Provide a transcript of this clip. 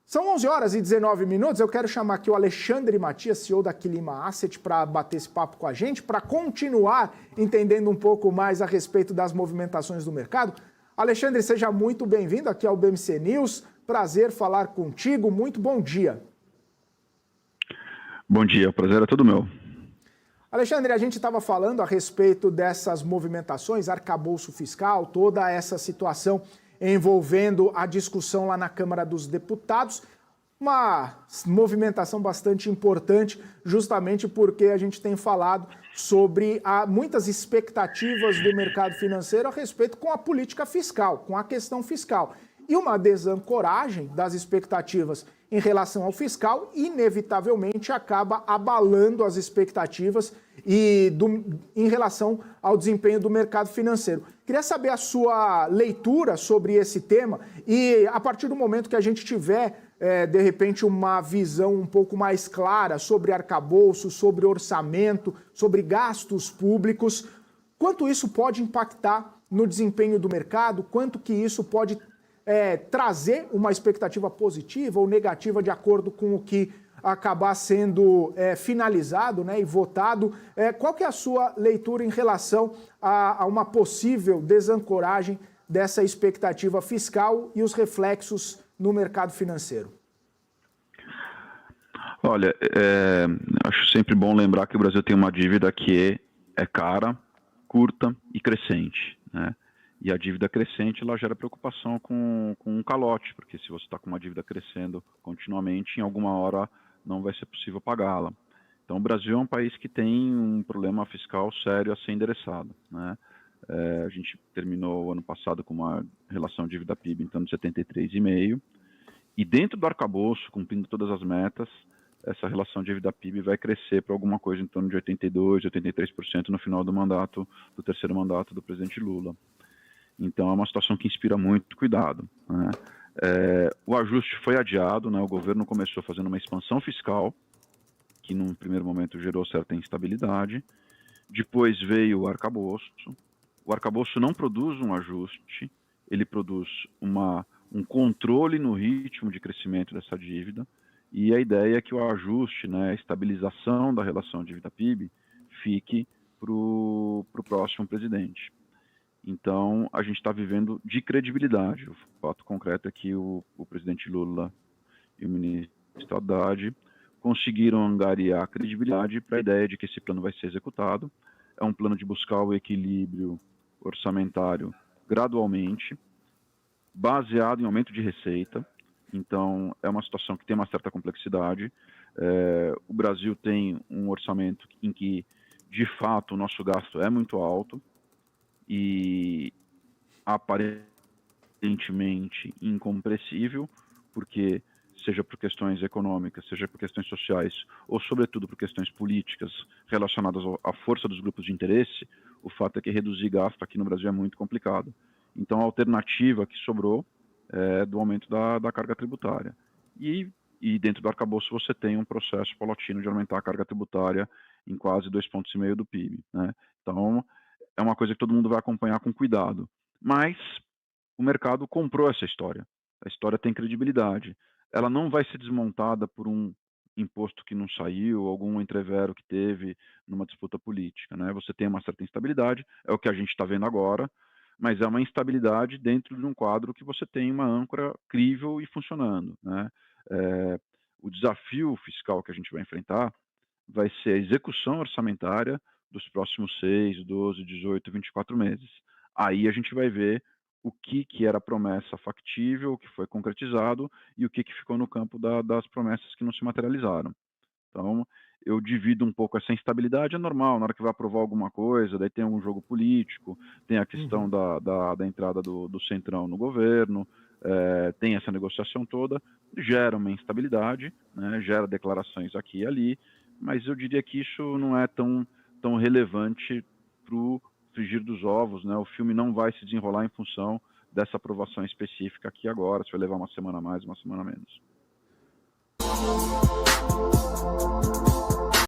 São 11 horas e 19 minutos. Eu quero chamar aqui o Alexandre Matias, CEO da Quilima Asset, para bater esse papo com a gente, para continuar entendendo um pouco mais a respeito das movimentações do mercado. Alexandre, seja muito bem-vindo aqui ao BMC News. Prazer falar contigo. Muito bom dia. Bom dia, o prazer é todo meu. Alexandre, a gente estava falando a respeito dessas movimentações, arcabouço fiscal, toda essa situação envolvendo a discussão lá na Câmara dos Deputados, uma movimentação bastante importante, justamente porque a gente tem falado sobre muitas expectativas do mercado financeiro a respeito com a política fiscal, com a questão fiscal. E uma desancoragem das expectativas em relação ao fiscal, inevitavelmente acaba abalando as expectativas em relação ao desempenho do mercado financeiro. Queria saber a sua leitura sobre esse tema e, a partir do momento que a gente tiver, de repente, uma visão um pouco mais clara sobre arcabouço, sobre orçamento, sobre gastos públicos, quanto isso pode impactar no desempenho do mercado, quanto que isso pode trazer uma expectativa positiva ou negativa de acordo com o que acabar sendo finalizado, né, e votado. Qual que é a sua leitura em relação a uma possível desancoragem dessa expectativa fiscal e os reflexos no mercado financeiro? Olha, acho sempre bom lembrar que o Brasil tem uma dívida que é cara, curta e crescente, né? E a dívida crescente, ela gera preocupação com um calote, porque se você está com uma dívida crescendo continuamente, em alguma hora não vai ser possível pagá-la. Então, o Brasil é um país que tem um problema fiscal sério a ser endereçado, né? A gente terminou o ano passado com uma relação dívida-PIB em torno de 73,5%, e dentro do arcabouço, cumprindo todas as metas, essa relação dívida-PIB vai crescer para alguma coisa em torno de 82%, 83% no final do terceiro mandato do presidente Lula. Então, é uma situação que inspira muito cuidado, né? O ajuste foi adiado, né? O governo começou fazendo uma expansão fiscal, que num primeiro momento gerou certa instabilidade. Depois veio o arcabouço. O arcabouço não produz um ajuste, ele produz um controle no ritmo de crescimento dessa dívida. E a ideia é que o ajuste, né, a estabilização da relação dívida-PIB, fique para o próximo presidente. Então, a gente está vivendo de credibilidade. O fato concreto é que o presidente Lula e o ministro Haddad conseguiram angariar credibilidade para a ideia de que esse plano vai ser executado. É um plano de buscar o equilíbrio orçamentário gradualmente, baseado em aumento de receita. Então, é uma situação que tem uma certa complexidade. O Brasil tem um orçamento em que, de fato, o nosso gasto é muito alto, e aparentemente incompressível, porque seja por questões econômicas, seja por questões sociais, ou sobretudo por questões políticas relacionadas à força dos grupos de interesse, o fato é que reduzir gasto aqui no Brasil é muito complicado. Então a alternativa que sobrou é do aumento da carga tributária. E dentro do arcabouço você tem um processo paulatino de aumentar a carga tributária em quase 2,5 pontos do PIB, né? Então, é uma coisa que todo mundo vai acompanhar com cuidado. Mas o mercado comprou essa história. A história tem credibilidade. Ela não vai ser desmontada por um imposto que não saiu, algum entrevero que teve numa disputa política, né? Você tem uma certa instabilidade, é o que a gente está vendo agora, mas é uma instabilidade dentro de um quadro que você tem uma âncora crível e funcionando, né? O desafio fiscal que a gente vai enfrentar vai ser a execução orçamentária dos próximos 6, 12, 18, 24 meses. Aí a gente vai ver o que era promessa factível, o que foi concretizado e o que ficou no campo das promessas que não se materializaram. Então, eu divido um pouco essa instabilidade, é normal, na hora que vai aprovar alguma coisa, daí tem algum jogo político, tem a questão da entrada do Centrão no governo, tem essa negociação toda, gera uma instabilidade, né, gera declarações aqui e ali, mas eu diria que isso não é tão relevante para o frigir dos ovos, né? O filme não vai se desenrolar em função dessa aprovação específica aqui agora, se vai levar uma semana a mais, uma semana a menos.